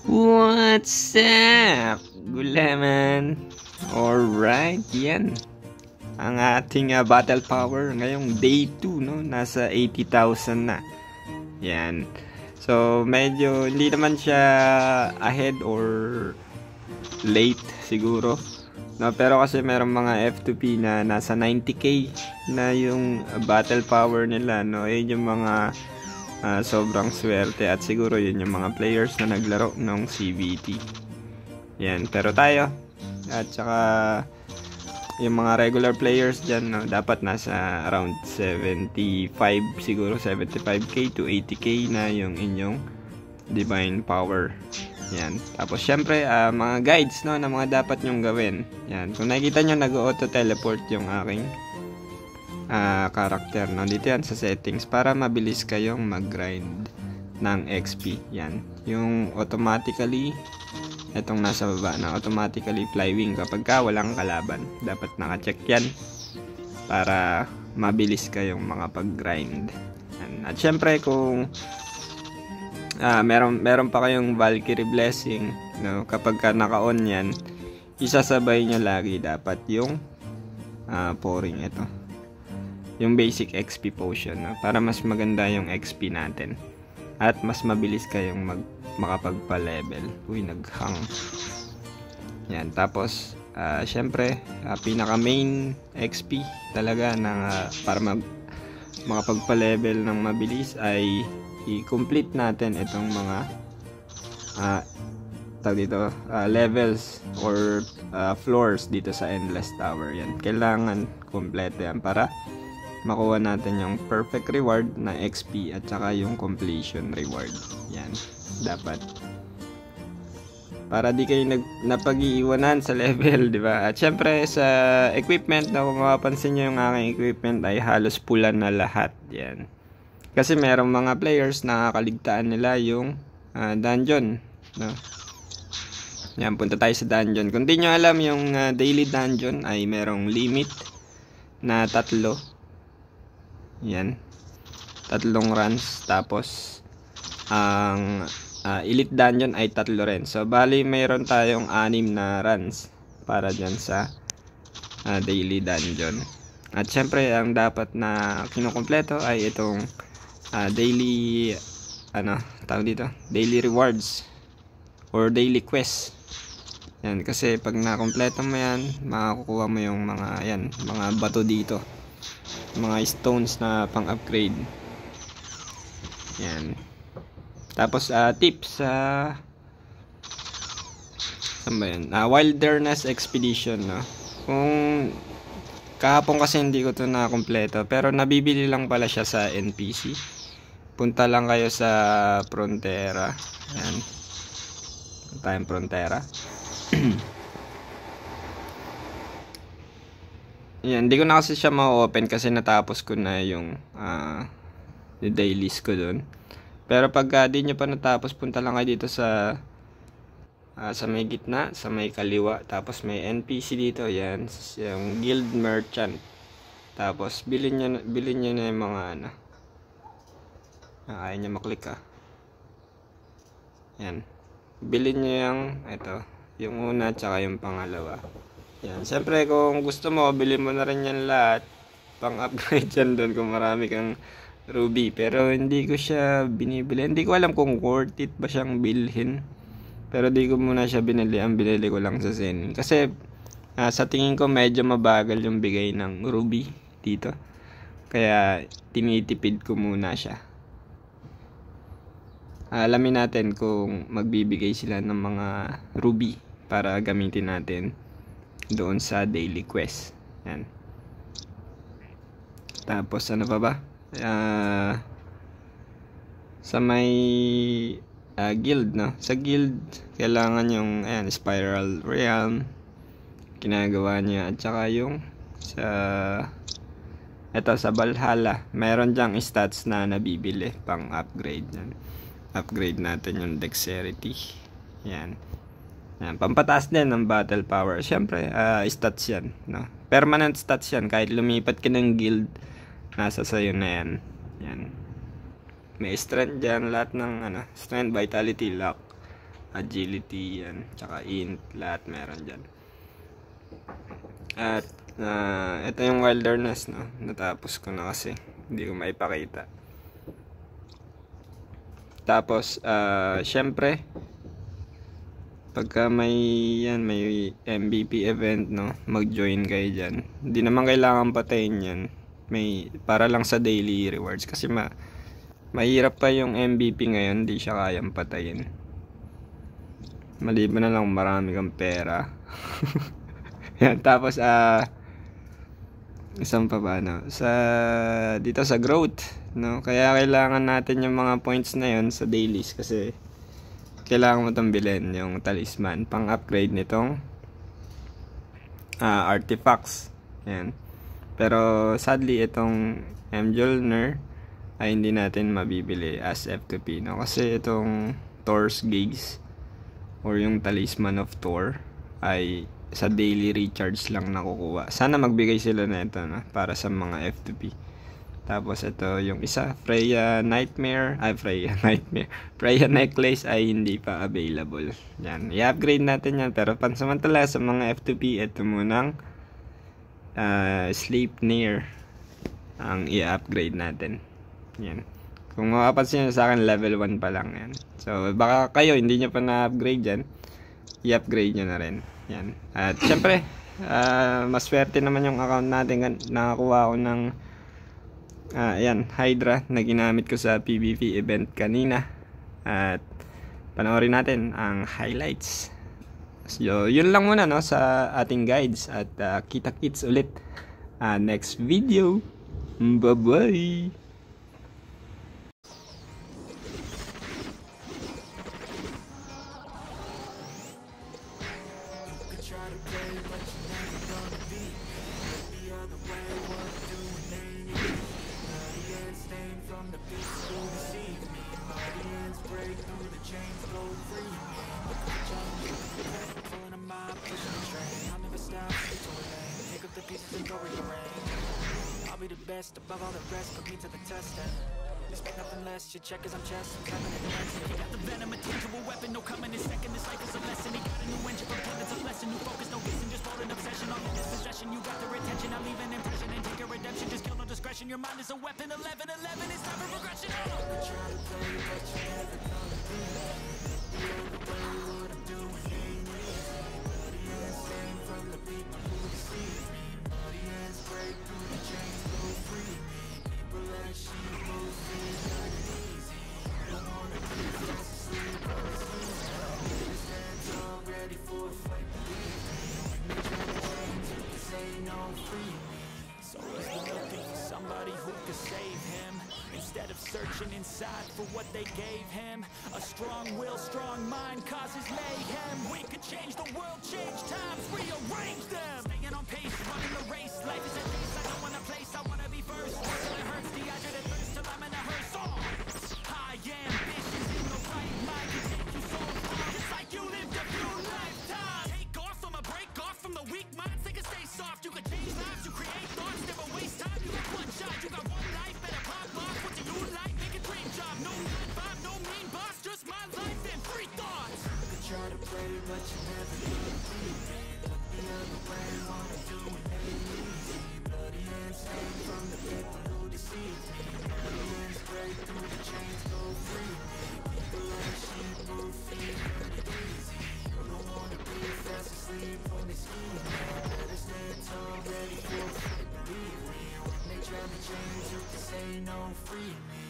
What's up, Gulaman? Alright, yan. Ang ating battle power ngayong day 2, no? Nasa 80,000 na. Yan. So, medyo hindi naman siya ahead or late siguro. No, pero kasi merong mga F2P na nasa 90k na yung battle power nila, no? Yun yung mga sobrang swerte at siguro yun yung mga players na naglaro ng CBT. Yan, pero tayo at saka yung mga regular players dyan, no, dapat nasa around 75 siguro, 75k to 80k na yung inyong divine power. Yan. Tapos syempre mga guides, no, na mga dapat nyong gawin. Yan. Kung nakikita nyo, nag-auto teleport yung aking character, no? Dito yan sa settings para mabilis kayong mag-grind ng XP. Yan. Yung automatically, itong nasa baba na automatically flywing kapag ka walang kalaban. Dapat naka-check yan para mabilis kayong mga pag-grind. At syempre kung meron pa kayong Valkyrie Blessing, no? Kapag ka naka-on yan, isasabay nyo lagi dapat yung pouring ito. Yung basic XP potion, no? Para mas maganda yung XP natin. At mas mabilis kayong makapagpa-level. Uy, naghang. Yan, tapos syempre, pinaka main XP talaga ng para makapagpa-level ng mabilis ay i-complete natin itong mga levels or floors dito sa Endless Tower. Yan, kailangan kompleto yan para makuha natin yung perfect reward na XP at saka yung completion reward. Yan, dapat para di kayo napag-iiwanan sa level, di ba? At syempre sa equipment, na kung mapapansin nyo yung aking equipment ay halos pula na lahat. Yan, kasi merong mga players na kakaligtaan nila yung dungeon, no? Yan, punta tayo sa dungeon. Kung di nyo alam, yung daily dungeon ay merong limit na 3. Yan, 3 runs. Tapos ang elite dungeon ay 3 rin. So bali mayroon tayong 6 na runs para dyan sa daily dungeon. At syempre ang dapat na kinukumpleto ay itong daily daily rewards or daily quest. Yan, kasi pag nakompleto mo yan, makakukuha mo yung mga bato dito, mga stones na pang-upgrade. Yan. Tapos tips saan ba yan? Wilderness Expedition, no? Kung kahapon kasi hindi ko to na kompleto, pero nabibili lang pala siya sa NPC. Punta lang kayo sa Frontera. Yan. Tayong Frontera. Yan, hindi ko na kasi siya ma-open kasi natapos ko na yung dailies ko dun. Pero pag di nyo pa natapos, punta lang kayo dito sa may gitna, sa may kaliwa. Tapos may NPC dito, yan, yung Guild Merchant. Tapos bilhin nyo na yung mga ayaw nyo maklik yan, bilhin nyo yung yung una tsaka yung pangalawa. Yan, siyempre kung gusto mo, bilhin mo na rin yan lahat, pang upgrade yan doon kung marami kang ruby. Pero hindi ko siya binibili, hindi ko alam kung worth it ba siyang bilhin, pero di ko muna siya binili. Ang binili ko lang sa Zen kasi sa tingin ko medyo mabagal yung bigay ng ruby dito, kaya tinitipid ko muna siya. Alamin natin kung magbibigay sila ng mga ruby para gamitin natin doon sa daily quest. Yan. Tapos ano pa ba? Sa may guild, no? Sa guild kailangan yung Spiral Realm ginagawa niya, at saka yung sa Valhalla meron dyang stats na nabibili pang upgrade. Yan, upgrade natin yung dexterity. Yan, pampataas din ng battle power. Syempre stats yan, no? Permanent stats yan, kahit lumipat ka ng guild, nasa sayo na yan. Yan, may strength dyan, lahat ng strength, vitality, luck, agility, yan, tsaka int, lahat meron dyan. At ito yung wilderness, no? Natapos ko na kasi hindi ko maipakita. Tapos syempre pagka may MVP event, no, mag-join kayo dyan. Hindi naman kailangan patayin yan, may para lang sa daily rewards kasi mahirap pa yung MVP ngayon, hindi siya kayang patayin. Maliban na lang marami kang pera. Yan, tapos isang pa ba, no? Dito sa growth, no? Kaya kailangan natin yung mga points na yon sa dailies kasi kailangan mo itong bilhin, yung talisman pang upgrade nitong artifacts. Yan. Pero sadly itong Mjolnir ay hindi natin mabibili as F2P, no? Kasi itong Thor's Gaze or yung talisman of Thor ay sa daily recharge lang nakukuha. Sana magbigay sila na ito, no? Para sa mga F2P. Tapos ito yung isa, Freya Necklace ay hindi pa available. Yan, i-upgrade natin yan. Pero pansamantala sa mga F2P, ito munang Sleipnir ang i-upgrade natin. Yan. Kung mapapansin nyo sa akin, level 1 pa lang yan. So baka kayo hindi nyo pa na-upgrade yan, i-upgrade nyo na rin. Yan. At syempre maswerte naman yung account natin. Nakakuha ko ng ayan, Hydra na ginamit ko sa PvP event kanina. At panoorin natin ang highlights. So yun lang muna, no, sa ating guides. At kita-kits ulit next video. Bye bye. I'll be the best above all the rest, put me to the test and expect nothing less, your check is I'm chess, I'm coming in the next. He got the venom, a tangible weapon, no coming in second, this life is a lesson. He got a new engine from planets of lesson, new focus, no guessing, just hold an obsession. All in this possession, you got their attention, I'll leave an impression and take a redemption, just kill no discretion. Your mind is a weapon, 11-11, it's time for progression. I try to play, but you never gonna be the other way, what I'm doing ain't easy. Bloody hands stained from the people who deceive me. Bloody hands break through the chains, go free me. People like sheep, both things not easy. Don't wanna be fast asleep on the sleep. This hand's all ready for a fight, believe me. When they try to change you, this ain't no free me. So he's looking for somebody who could save him, instead of searching inside for what they gave him. A strong will, strong mind causes mayhem. We could change the world, change times, rearrange them. Staying on pace, running the race. Life is a race, I don't wanna place, I wanna be first. Work till it hurts, dehydrated thirst till I'm in a hearse. High ambitions in the right mind can take you so far, just like you lived a few lifetimes. Take off from a break off from the weak minds, they can stay soft. You can change lives, you create thoughts, never waste time. You got one shot, you got one life, better pop off. What do you like? Make a dream job. No 9-5, no mean boss, just my life and free thoughts. You could try to play, but you never gonna beat me. Look the other way, wanna do it ain't easy. Bloody hands stained from the people who deceive me. Bloody hands break through the chains, go free me. People like sheep, move feet, not easy. You don't wanna be fast asleep when they scheme me. Better stand tall, ready for a fight, believe me. When they try to change you, this ain't no free me.